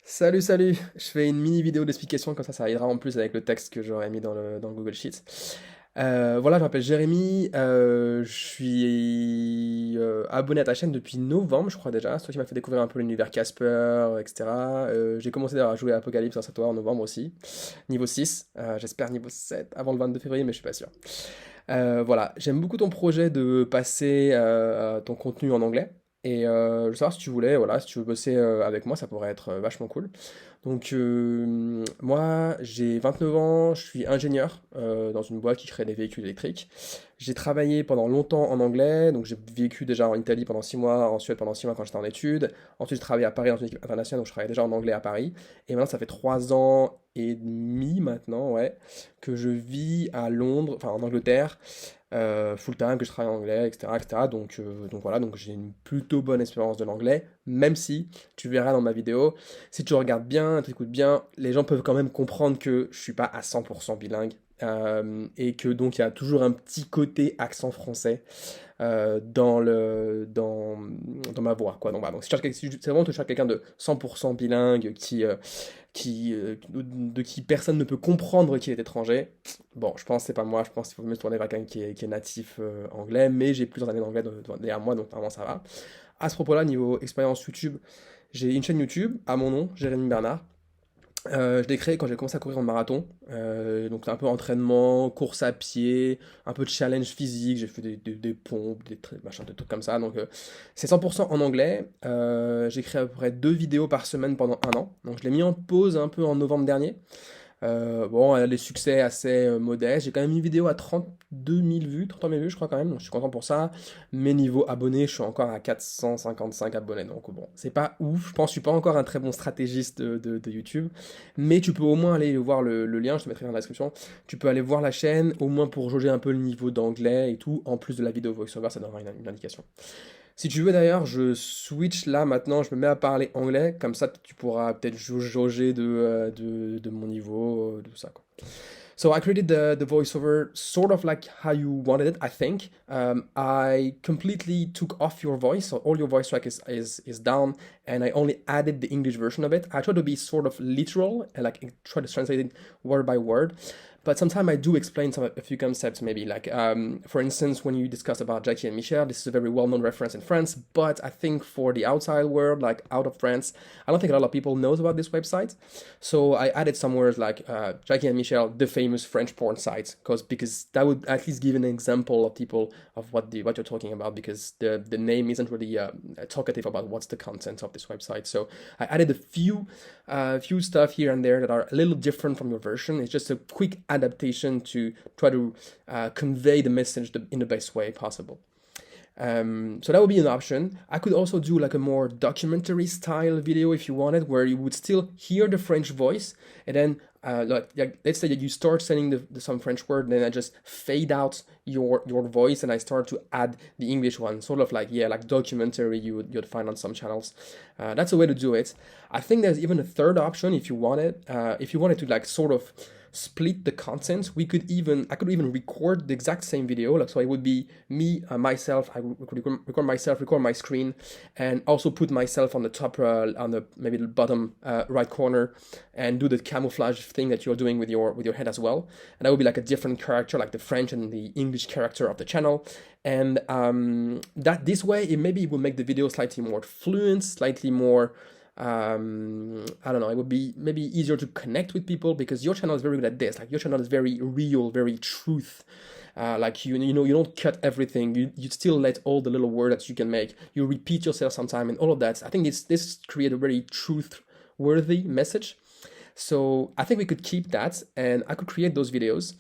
Salut, salut! Je fais une mini vidéo d'explication, comme ça aidera en plus avec le texte que j'aurais mis dans le Google Sheets. Voilà, je m'appelle Jérémy, je suis abonné à ta chaîne depuis novembre, je crois déjà. C'est toi qui m'as fait découvrir un peu l'univers Casper, etc. J'ai commencé d'ailleurs à jouer à Apocalypse grâce à toi en novembre aussi. Niveau 6, j'espère niveau 7 avant le 22 février, mais je suis pas sûr. Voilà, j'aime beaucoup ton projet de passer ton contenu en anglais. Et je veux savoir si tu voulais, voilà, si tu veux bosser avec moi, ça pourrait être vachement cool. Donc moi, j'ai 29 ans, je suis ingénieur dans une boîte qui crée des véhicules électriques. J'ai travaillé pendant longtemps en anglais, donc j'ai vécu déjà en Italie pendant 6 mois, en Suède pendant 6 mois quand j'étais en études. Ensuite, j'ai travaillé à Paris dans une équipe internationale, donc je travaillais déjà en anglais à Paris. Et maintenant, ça fait 3 ans et demi maintenant, ouais, que je vis à Londres, enfin en Angleterre, full time, que je travaille en anglais, etc., etc. Donc voilà, donc j'ai une plutôt bonne expérience de l'anglais, même si tu verras dans ma vidéo, si tu regardes bien, tu écoutes bien, les gens peuvent quand même comprendre que je suis pas à 100% bilingue. Et que donc il y a toujours un petit côté accent français dans ma voix, quoi. Donc, voilà. Donc si c'est vraiment tu cherches quelqu'un de 100% bilingue de qui personne ne peut comprendre qu'il est étranger. Bon, je pense que c'est pas moi, je pense qu'il faut mieux se tourner vers quelqu'un qui est natif anglais, mais j'ai plusieurs années d'anglais derrière moi, donc vraiment ça va. À ce propos-là, niveau expérience YouTube, j'ai une chaîne YouTube à mon nom, Jérémy Bernard. Je l'ai créé quand j'ai commencé à courir en marathon. Donc c'est un peu entraînement, course à pied, un peu de challenge physique. J'ai fait des pompes, machin, des trucs comme ça. Donc c'est 100% en anglais. J'ai créé à peu près 2 vidéos par semaine pendant un an. Donc je l'ai mis en pause un peu en novembre dernier. Bon, elle a des succès assez modestes. J'ai quand même une vidéo à 32 000 vues, 33 000 vues, je crois quand même. Donc, je suis content pour ça. Mais niveau abonnés, je suis encore à 455 abonnés. Donc, bon, c'est pas ouf. Je pense que je suis pas encore un très bon stratégiste de YouTube. Mais tu peux au moins aller voir le lien, je te mettrai dans la description. Tu peux aller voir la chaîne, au moins pour jauger un peu le niveau d'anglais et tout. En plus de la vidéo voiceover, ça donnera une indication. Si tu veux d'ailleurs, je switch là maintenant, je me mets à parler anglais, comme ça tu pourras peut-être jauger de mon niveau, de tout ça quoi. So I created the voiceover sort of like how you wanted it, I think. I completely took off your voice, so all your voice track is down, and I only added the English version of it. I try to be sort of literal and like try to translate it word by word. But sometimes I do explain a few concepts, maybe like, for instance, when you discuss about Jackie and Michel, this is a very well-known reference in France. But I think for the outside world, like out of France, I don't think a lot of people knows about this website. So I added some words like Jackie and Michel, the famous French porn site, because that would at least give an example of people of what you're talking about, because the name isn't really talkative about what's the content of this website. So I added a few stuff here and there that are a little different from your version. It's just a quick adaptation to try to convey the message in the best way possible. So that would be an option. I could also do like a more documentary style video if you wanted, where you would still hear the French voice, and then like let's say that you start saying some French word, then I just fade out your voice and I start to add the English one, sort of like, yeah, like documentary you'd find on some channels. That's a way to do it. I think there's even a third option if you wanted. If you wanted to like sort of split the content, I could even record the exact same video, like, so it would be me, myself. I would record myself, record my screen, and also put myself on the top, on the maybe the bottom right corner, and do the camouflage thing that you're doing with your head as well. And that would be like a different character, like the French and the English character of the channel. And that this way, it will make the video slightly more fluent, slightly more, I don't know, it would be maybe easier to connect with people, because your channel is very good at this. Like, your channel is very real, very truth. Like, you know, you don't cut everything. You still let all the little words that you can make. You repeat yourself sometime and all of that. I think this create a very truth worthy message. So I think we could keep that, and I could create those videos,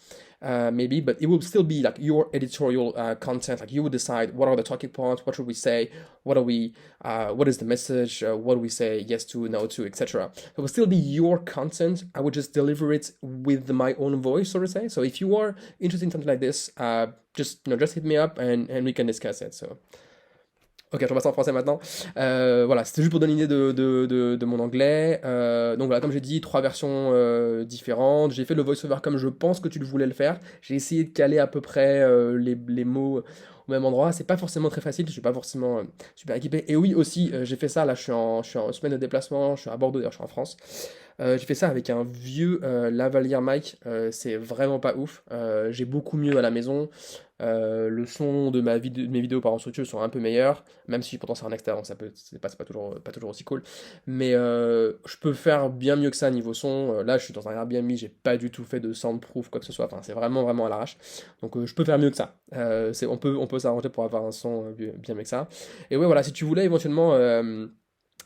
maybe, but it will still be like your editorial content. Like, you would decide what are the talking points, what should we say, what is the message, what do we say yes to, no to, etc. It will still be your content. I would just deliver it with my own voice, so to say. So if you are interested in something like this, just hit me up and we can discuss it. So. Ok, je repasse en français maintenant. Voilà, c'était juste pour donner une idée de mon anglais. Donc voilà, comme j'ai dit, 3 versions différentes. J'ai fait le voice-over comme je pense que tu le voulais le faire. J'ai essayé de caler à peu près les mots au même endroit. C'est pas forcément très facile, je suis pas forcément super équipé. Et oui, aussi, j'ai fait ça, là, je suis en semaine de déplacement, je suis à Bordeaux, d'ailleurs, je suis en France. J'ai fait ça avec un vieux lavalier mic, c'est vraiment pas ouf. J'ai beaucoup mieux à la maison. Le son de de mes vidéos par exemple sur YouTube sont un peu meilleurs, même si pourtant c'est en extérieur, donc c'est pas toujours, pas toujours aussi cool. Mais je peux faire bien mieux que ça niveau son. Là, je suis dans un Airbnb, j'ai pas du tout fait de soundproof, quoi que ce soit. Enfin, c'est vraiment, vraiment à l'arrache. Donc, je peux faire mieux que ça. On peut s'arranger pour avoir un son bien mieux que ça. Et ouais, voilà, si tu voulais éventuellement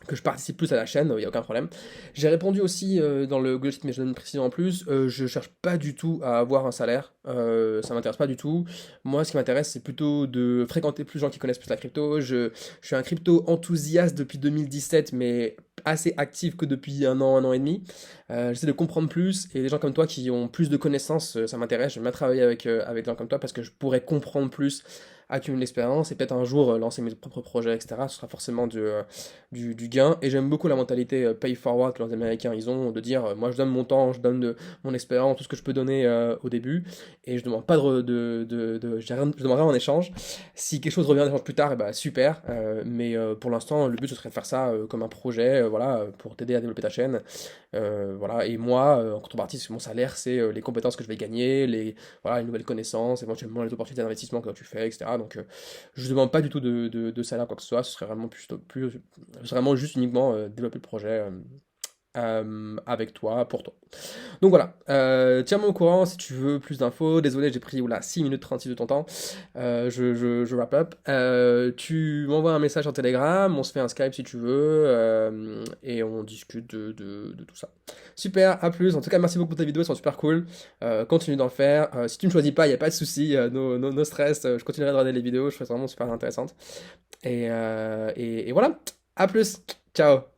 que je participe plus à la chaîne, il n'y a aucun problème. J'ai répondu aussi dans le Google Sheet, mais je donne une précision en plus, je cherche pas du tout à avoir un salaire, ça m'intéresse pas du tout. Moi, ce qui m'intéresse, c'est plutôt de fréquenter plus de gens qui connaissent plus la crypto. Je suis un crypto enthousiaste depuis 2017, mais assez actif que depuis un an et demi. J'essaie de comprendre plus, et des gens comme toi qui ont plus de connaissances, ça m'intéresse. J'aime bien travailler avec des gens comme toi parce que je pourrais comprendre plus, accumuler l'expérience et peut-être un jour lancer mes propres projets, etc. Ce sera forcément du gain. Et j'aime beaucoup la mentalité pay forward que les Américains ils ont, de dire moi je donne mon temps, je donne mon expérience, tout ce que je peux donner au début, et je demande pas je demande rien en échange. Si quelque chose revient en échange plus tard, et bah super. Mais pour l'instant, le but ce serait de faire ça comme un projet, voilà, pour t'aider à développer ta chaîne. Voilà. Et moi, en contrepartie, mon salaire, c'est les compétences que je vais gagner, voilà, les nouvelles connaissances, éventuellement les opportunités d'investissement que tu fais, etc. Donc, je ne demande pas du tout de salaire, quoi que ce soit. Ce serait vraiment ce serait vraiment juste uniquement développer le projet avec toi, pour toi. Donc voilà, tiens-moi au courant si tu veux plus d'infos. Désolé, j'ai pris oula, 6 minutes 36 de ton temps. Je wrap up. Tu m'envoies un message en Telegram, on se fait un Skype si tu veux, et on discute de tout ça. Super, à plus. En tout cas, merci beaucoup pour tes vidéos, elles sont super cool. Continue d'en faire. Si tu ne me choisis pas, il n'y a pas de souci, no stress. Je continuerai de regarder les vidéos, je trouve ça vraiment super intéressante. Et voilà, à plus. Ciao.